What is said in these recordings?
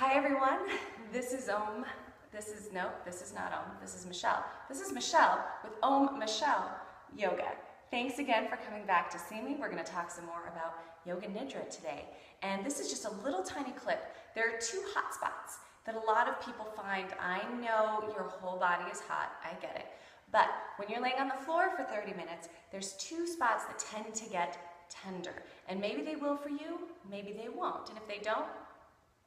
Hi everyone, this is Om. This is not Om, this is Michelle. This is Michelle with Om Michelle Yoga. Thanks again for coming back to see me. We're going to talk some more about Yoga Nidra today. And this is just a little tiny clip. There are two hot spots that a lot of people find. I know your whole body is hot, I get it. But when you're laying on the floor for 30 minutes, there's two spots that tend to get tender. And maybe they will for you, maybe they won't. And if they don't,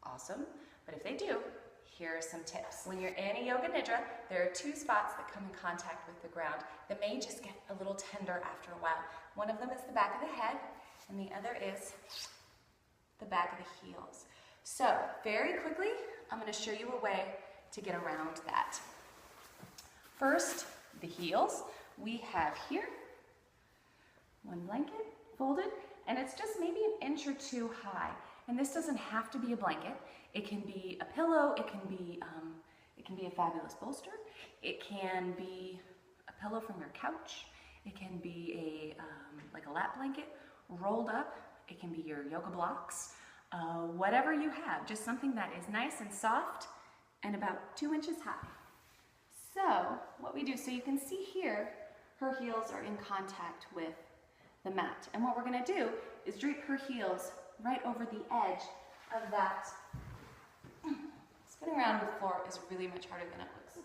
awesome. But if they do, here are some tips. When you're in a Yoga Nidra, there are two spots that come in contact with the ground that may just get a little tender after a while. One of them is the back of the head, and the other is the back of the heels. So, very quickly, I'm going to show you a way to get around that. First, the heels. We have here one blanket folded, and it's just maybe an inch or two high. And this doesn't have to be a blanket. It can be a pillow. It can be a fabulous bolster. It can be a pillow from your couch. It can be like a lap blanket rolled up. It can be your yoga blocks. Whatever you have, just something that is nice and soft and about 2 inches high. So what we do, so you can see here, her heels are in contact with the mat. And what we're going to do is drape her heels right over the edge of that. Spinning around on the floor is really much harder than it looks.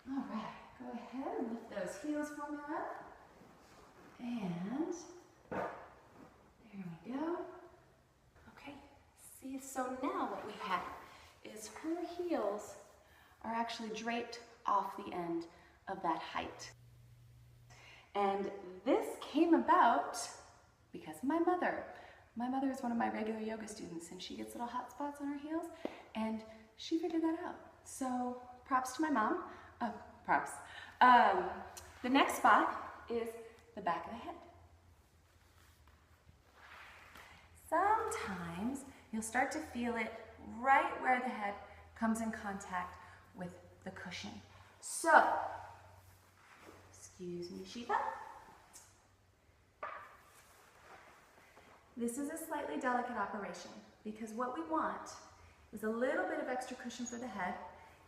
All right, go ahead and lift those heels for me up. And there we go. Okay, see, so now what we have is her heels are actually draped off the end of that height. And this came about because of my mother. My mother is one of my regular yoga students, and she gets little hot spots on her heels, and she figured that out. So props to my mom. Props. The next spot is the back of the head. Sometimes you'll start to feel it right where the head comes in contact with the cushion. So, excuse me, Shiva. This is a slightly delicate operation because what we want is a little bit of extra cushion for the head.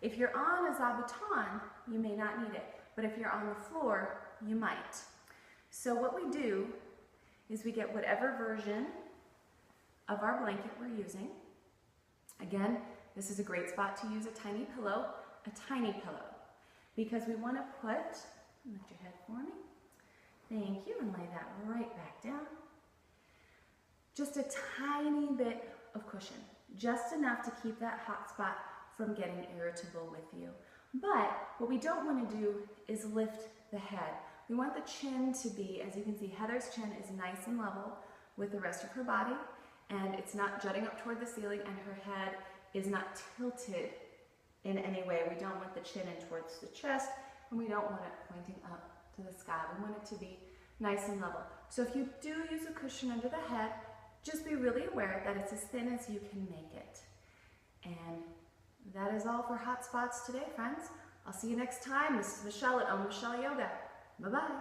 If you're on a zabuton, you may not need it, but if you're on the floor, you might. So what we do is we get whatever version of our blanket we're using. Again, this is a great spot to use a tiny pillow, because we want to put, lift your head for me, thank you, and lay that right back down. Just a tiny bit of cushion, just enough to keep that hot spot from getting irritable with you. But what we don't want to do is lift the head. We want the chin to be, as you can see, Heather's chin is nice and level with the rest of her body, and it's not jutting up toward the ceiling, and her head is not tilted in any way. We don't want the chin in towards the chest, and we don't want it pointing up to the sky. We want it to be nice and level. So if you do use a cushion under the head, just be really aware that it's as thin as you can make it. And that is all for Hot Spots today, friends. I'll see you next time. This is Michelle at Om Michelle Yoga. Bye-bye.